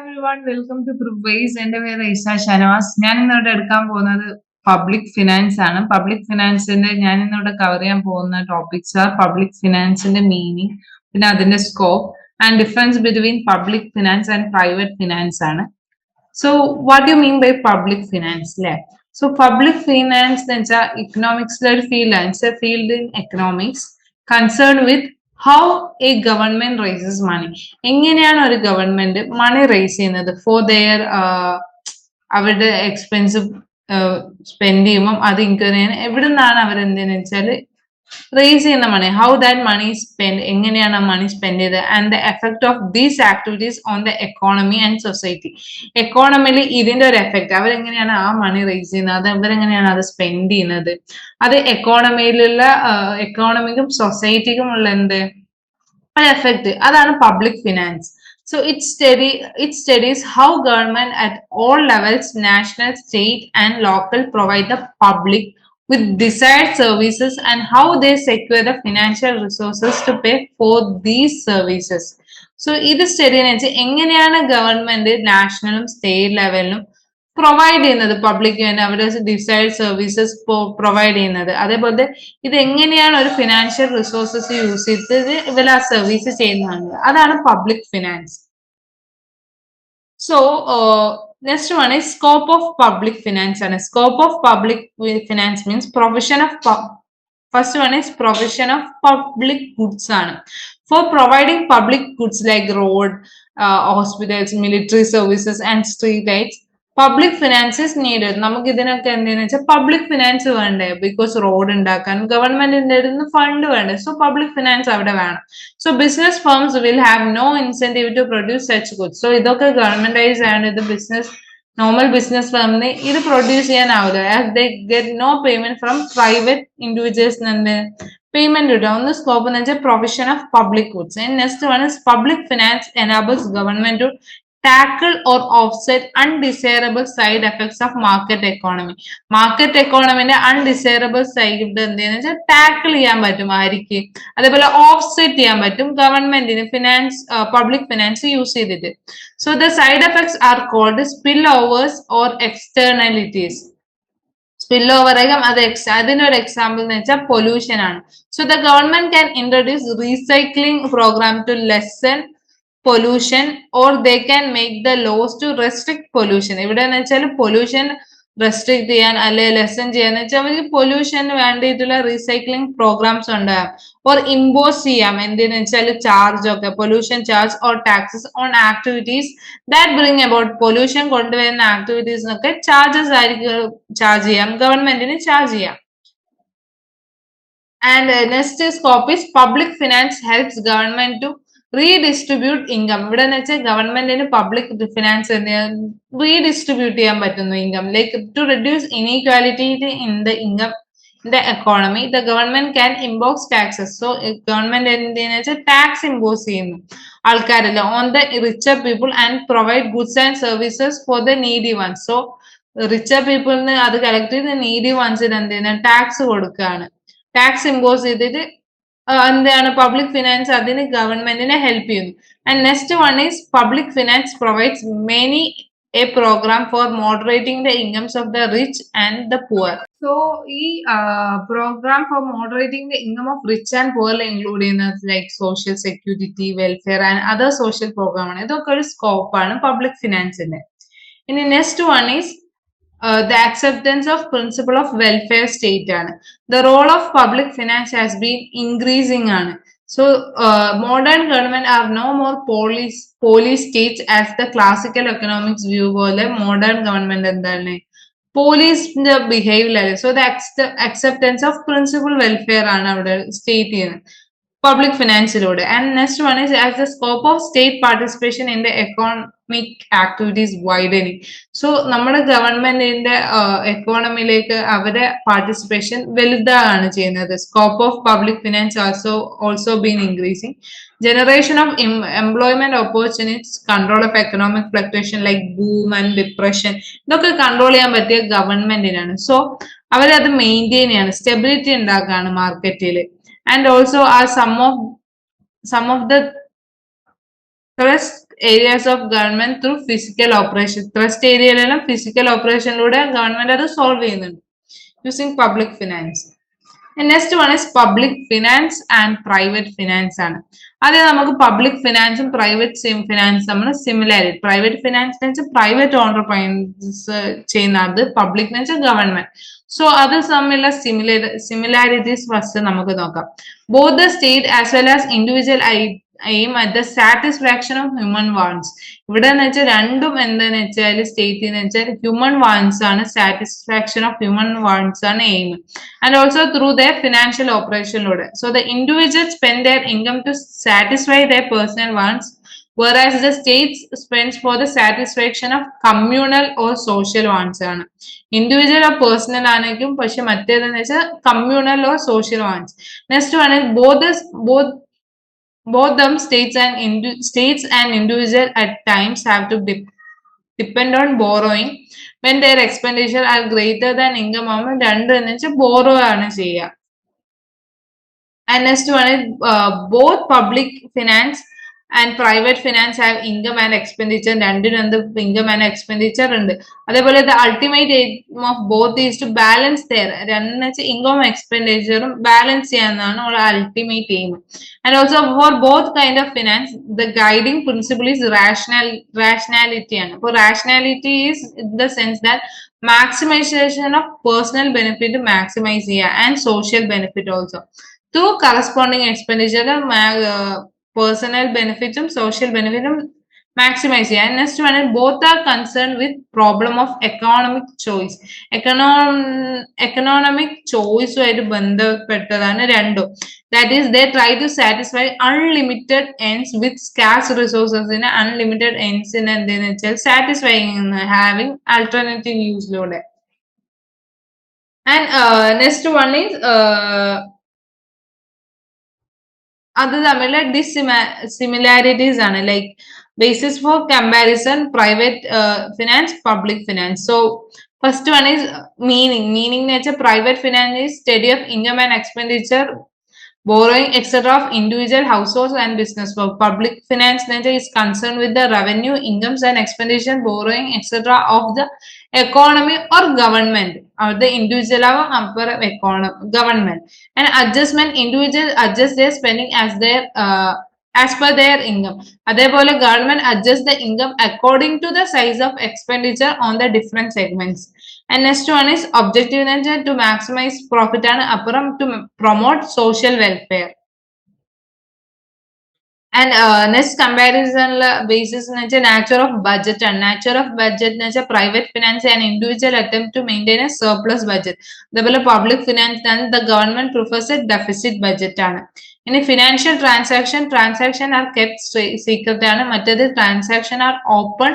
everyone, welcome to Prepwise. എൻ്റെ പേര് ഈസ ഷനവാസ്. ഞാൻ ഇന്നിവിടെ എടുക്കാൻ പോകുന്നത് പബ്ലിക് ഫിനാൻസ് ആണ്. പബ്ലിക് ഫിനാൻസിന്റെ ഞാൻ ഇന്നിവിടെ കവർ ചെയ്യാൻ പോകുന്ന ടോപ്പിക്സ് ആർ പബ്ലിക് ഫിനാൻസിന്റെ മീനിങ്, പിന്നെ അതിന്റെ scope and difference between public finance and private finance ആണ്. So what you mean by public finance അല്ലേ? സോ പബ്ലിക് ഫിനാൻസ് എന്ന് വെച്ചാൽ ഇക്കണോമിക്സിലെ ഒരു ഫീൽഡാണ്. It's a field in economics concern with how a government raises money. എങ്ങനെയാണ് ഒരു government money raise ചെയ്യുന്നത് ഫോർ ദെയർ അവരുടെ എക്സ്പെൻസ് സ്പെൻഡ് ചെയ്യുമ്പോൾ അത് ഇൻകം ചെയ്യാൻ എവിടെ നിന്നാണ് അവരെന്തെന്ന് വെച്ചാൽ റേസ് ചെയ്യുന്ന money, how that money spend, എങ്ങനെയാണ് ആ മണി സ്പെൻഡ് ചെയ്തത്, and the effect of these activities on the economy and society. എക്കോണമിയിൽ ഇതിന്റെ ഒരു എഫക്ട്, അവരെങ്ങനെയാണ് ആ മണി റേസ് ചെയ്യുന്നത്, അത് അവരെങ്ങനെയാണ് അത് സ്പെൻഡ് ചെയ്യുന്നത്, അത് എക്കോണമിയിലുള്ള എക്കോണമിക്കും സൊസൈറ്റിക്കും ഉള്ള എന്ത് ഒരു എഫക്ട്, അതാണ് public finance. So it studies how government at all levels, national, state and local, provide the public with desired services and how they secure the financial resources to pay for these services. So ഇത് study എന്ന് വെച്ചാൽ എങ്ങനെയാണ് government നാഷണലും state ലെവലിലും provide ചെയ്യുന്നത് public അവരുടെ decide services provide ചെയ്യുന്നത്, അതേപോലെ ഇത് എങ്ങനെയാണ് ഒരു ഫിനാൻഷ്യൽ റിസോഴ്സസ് യൂസ് ചെയ്തിട്ട് ഇവർ ആ സർവീസ് ചെയ്യുന്നത്, അതാണ് public finance. So next one is scope of public finance. And scope of public finance means provision of first one is provision of public goods. For providing public goods like road, hospitals, military services and street lights, public finance is needed. നമുക്ക് ഇതിനൊക്കെ എന്തെന്ന് വെച്ചാൽ public finance വേണ്ടേ, because road ഉണ്ടാക്കാൻ ഗവൺമെന്റിന്റെ അടുത്ത് fund വേണ്ടേ, so public finance അവിടെ വേണം. So business firms will have no incentive to produce such goods. So ഇതൊക്കെ ഗവൺമെന്റൈസ് ആണ്, ഇത് ബിസിനസ് നോർമൽ ബിസിനസ് ഫേമിന് ഇത് പ്രൊഡ്യൂസ് ചെയ്യാനാവില്ല, as they get no payment from private individuals. Payment കിട്ടും. ഒന്ന് സ്കോപ്പ് എന്ന് വെച്ചാൽ provision of public goods. Next one is public finance enables government to tackle or offset undesirable side effects of market economy. Market എക്കോണമിന്റെ undesirable side എന്തെന്ന് വെച്ചാൽ tackle ചെയ്യാൻ പറ്റും ആർക്ക്, അതേപോലെ ഓഫ്സെറ്റ് ചെയ്യാൻ പറ്റും ഗവൺമെന്റിന് ഫിനാൻസ് പബ്ലിക് ഫിനാൻസ് യൂസ് ചെയ്തിട്ട്. So the side effects are called spillovers or externalities. Spillover അതിനൊരു എക്സാമ്പിൾ എന്ന് വെച്ചാൽ പൊല്യൂഷൻ ആണ്. So the government can introduce recycling programme to lessen pollution or they can make the laws to restrict pollution. ഇവിടെ എന്ന് വെച്ചാൽ pollution restrict ചെയ്യാൻ അല്ലെ lesson ചെയ്യാന്ന് വെച്ചാൽ അവർക്ക് പൊല്യൂഷന് വേണ്ടിയിട്ടുള്ള റീസൈക്ലിംഗ് പ്രോഗ്രാംസ് ഉണ്ടാകാം, ഓർ ഇമ്പോസ് ചെയ്യാം എന്തെന്ന് വെച്ചാൽ ചാർജ് ഒക്കെ, pollution charge or taxes on activities that bring about, pollution കൊണ്ടുവരുന്ന ആക്ടിവിറ്റീസിനൊക്കെ ചാർജസ് ആയിരിക്കും ചാർജ് ചെയ്യാം, ഗവൺമെന്റിന് ചാർജ് ചെയ്യാം. And next scope is public finance helps government to redistribute income. ഇവിടെ എന്ന് വെച്ചാൽ ഗവൺമെന്റിന് പബ്ലിക് ഫിനാൻസ് റീഡിസ്ട്രിബ്യൂട്ട് ചെയ്യാൻ പറ്റുന്നു income, like to reduce inequality in the income in the economy. The government can impose taxes. So government എന്തെന്ന് വെച്ചാൽ tax impose ചെയ്യുന്നു ആൾക്കാരല്ല on the richer people and provide goods and services for the needy ones. So richer പീപ്പിളിന് അത് collect ചെയ്ത് needy വൺസിന് എന്തെയ്യുന്ന tax കൊടുക്കുകയാണ്. ടാക്സ് ഇമ്പോസ് ചെയ്തിട്ട് എന്താണ് പബ്ലിക് ഫിനാൻസ് അതിന് ഗവൺമെന്റിനെ ഹെൽപ്പ് ചെയ്യുന്നു. And next one is public finance provides many a programme for moderating the incomes of the rich and the poor. So ഈ programme for moderating the income of rich and poor include ചെയ്യുന്നത് like social security, welfare and other social programme ആണ്. ഇതൊക്കെ ഒരു സ്കോപ്പാണ് public ഫിനാൻസിന്റെ. ഇനി next one is the acceptance of principle of welfare state ആണ്. The role of public finance has been increasing ആണ്. So modern government are no more police states as the classical economics view പോലെ modern government എന്താണ് പോലീസിന്റെ behaviour. So the acceptance of principle welfare ആണ് അവിടെ state ചെയ്യുന്നത് public ഫിനാൻസിലൂടെ. And next one is as the scope of state participation in the economic activities widening. സോ നമ്മുടെ ഗവൺമെന്റിന്റെ എക്കോണമിയിലേക്ക് അവരുടെ പാർട്ടിസിപ്പേഷൻ വലുതാണ് ചെയ്യുന്നത്. Scope of public finance also been increasing. Generation of employment opportunities, control of economic fluctuation like boom and depression, ഇതൊക്കെ control ചെയ്യാൻ പറ്റിയ ഗവൺമെന്റിനാണ്. സോ അവരത് മെയിൻറ്റെയിൻ ചെയ്യാണ്, സ്റ്റെബിലിറ്റി ഉണ്ടാക്കുകയാണ് മാർക്കറ്റിൽ. And also are some of the thrust areas of government through physical operation. Thrust ഏരിയയിലെല്ലാം physical ഓപ്പറേഷനിലൂടെ ഗവൺമെന്റ് അത് സോൾവ് ചെയ്യുന്നുണ്ട് using public finance. And next one is public finance and private finance ആണ്. അത് നമുക്ക് public finance ഉം private finance നമ്മൾ similarity. Private finance എന്ന് വെച്ചാൽ പ്രൈവറ്റ് ഓണ്ടർപ്രൈനേഴ്സ് ചെയ്യുന്നത്, പബ്ലിക് എന്ന് വെച്ചാൽ ഗവൺമെന്റ്. സോ അത് തമ്മിലുള്ള സിമിലാരിറ്റീസ് ഫസ്റ്റ് നമുക്ക് നോക്കാം. Both the state as well as individual aim at the satisfaction of human wants. ഇവിടെ എന്ന് വെച്ചാൽ രണ്ടും എന്താന്ന് വെച്ചാൽ സ്റ്റേറ്റിന്ന് വെച്ചാൽ ഹ്യൂമൻ വാണ്ട്സ് ആണ്, സാറ്റിസ്ഫാക്ഷൻ ഓഫ് ഹ്യൂമൻ വാണ്ട്സ് ആണ് aim, and also through their financial ഓപ്പറേഷനിലൂടെ. So the individual spend their income to satisfy their personal wants, whereas the state spends for the satisfaction of communal or social wants ആണ്. Individual or personal ആണെങ്കിലും പക്ഷെ മറ്റേതെന്ന് വെച്ചാൽ communal or social wants. Next one both them states and individual at times have to depend on borrowing when their expenditure are greater than income amount. രണ്ട് എന്ന് വെച്ചാൽ borrow ആണ് ചെയ്യുക. And next one is both public finance and private finance have income and expenditure. രണ്ടിനും എന്ത് income and expenditure ഉണ്ട്. അതേപോലെ the ultimate aim of both is to balance their രണ്ടെന്ന് വെച്ചാൽ income expenditure balance ചെയ്യാന്നാണ് our ultimate aim. And also for both kind of finance the guiding principle is rationality ആണ്. അപ്പോൾ rationality is in the sense that maximization of personal benefit maximize ചെയ്യുക and social benefit also through corresponding expenditure personal benefits and social benefits maximize. And next one, both are concerned with problem of economic choice. Economic choice ആയിട്ട് ബന്ധപ്പെട്ടതാണ് രണ്ടും. That is, they try to satisfy unlimited ends with scarce resources in unlimited ends in എന്തെന്ന് വെച്ചാൽ satisfying having alternative use ലൂടെ. And next one is അത് തമ്മിലുള്ള dissimilarities ആണ്, like basis for comparison private finance public finance. So first one is meaning എന്ന് വെച്ചാൽ private finance is study of income and expenditure, borrowing etc of individual households and business. For public finance nature is concerned with the revenue, incomes and expenditure, borrowing etc of the economy or government, or the individual upper government, and adjustment. Individual adjust their spending as per their income. അതേപോലെ government adjust the income according to the size of expenditure on the different segments. And next one is objective nature to maximize profit and apparam to promote social welfare. And next comparison basis nature of budget, and nature of budget nature private finance and individual attempt to maintain a surplus budget. The public finance then the government prefers a deficit budget. In a financial transaction are kept secret and മറ്റേത് transaction are open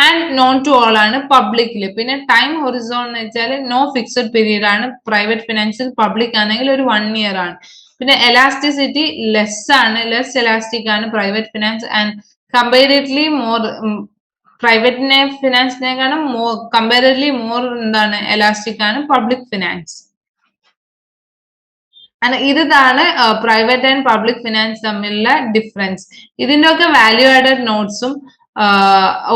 and known to all ആണ് പബ്ലിക്കില്. പിന്നെ time horizon എന്ന് വെച്ചാൽ no fixed period ആണ് private ഫിനാൻസിൽ, public ആണെങ്കിൽ ഒരു 1 year ആണ്. പിന്നെ എലാസ്റ്റിസിറ്റി ലെസ് എലാസ്റ്റിക് ആണ് private finance, and comparatively more private ഫിനാൻസിനെക്കാളും കമ്പാരിറ്റീവ്ലി മോർ എന്താണ് എലാസ്റ്റിക് ആണ് പബ്ലിക് ഫിനാൻസ്. ഇതാണ് പ്രൈവറ്റ് ആൻഡ് പബ്ലിക് ഫിനാൻസ് തമ്മിലുള്ള ഡിഫറൻസ്. ഇതിന്റെ ഒക്കെ വാല്യൂ ആഡഡ് നോട്ട്സും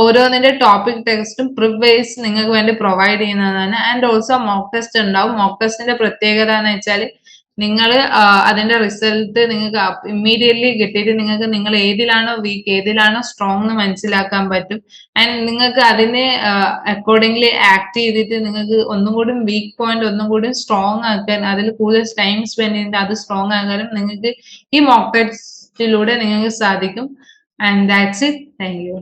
ഓരോന്നിന്റെ ടോപ്പിക് ടെക്സ്റ്റും പ്രിപ്വൈസ് നിങ്ങൾക്ക് വേണ്ടി പ്രൊവൈഡ് ചെയ്യുന്നതാണ്. ആൻഡ് ഓൾസോ മോക്ക് ടെസ്റ്റ് ഉണ്ടാവും. മോക്ക് ടെസ്റ്റിന്റെ പ്രത്യേകത എന്ന് വെച്ചാൽ നിങ്ങൾ അതിന്റെ റിസൾട്ട് നിങ്ങൾക്ക് ഇമ്മീഡിയറ്റ്ലി കിട്ടിയിട്ട് നിങ്ങൾ ഏതിലാണോ വീക്ക് ഏതിലാണോ സ്ട്രോങ് എന്ന് മനസ്സിലാക്കാൻ പറ്റും. ആൻഡ് നിങ്ങൾക്ക് അതിനെ അക്കോർഡിംഗ്ലി ആക്ട് ചെയ്തിട്ട് നിങ്ങൾക്ക് ഒന്നും കൂടി വീക്ക് പോയിന്റ് ഒന്നും കൂടി സ്ട്രോങ് ആക്കാൻ, അതിൽ കൂടുതൽ ടൈം സ്പെൻഡ് ചെയ്തിട്ട് അത് സ്ട്രോങ് ആക്കാനും നിങ്ങൾക്ക് ഈ മോക്ക് ടെസ്റ്റിലൂടെ നിങ്ങൾക്ക് സാധിക്കും. And that's it. Thank you.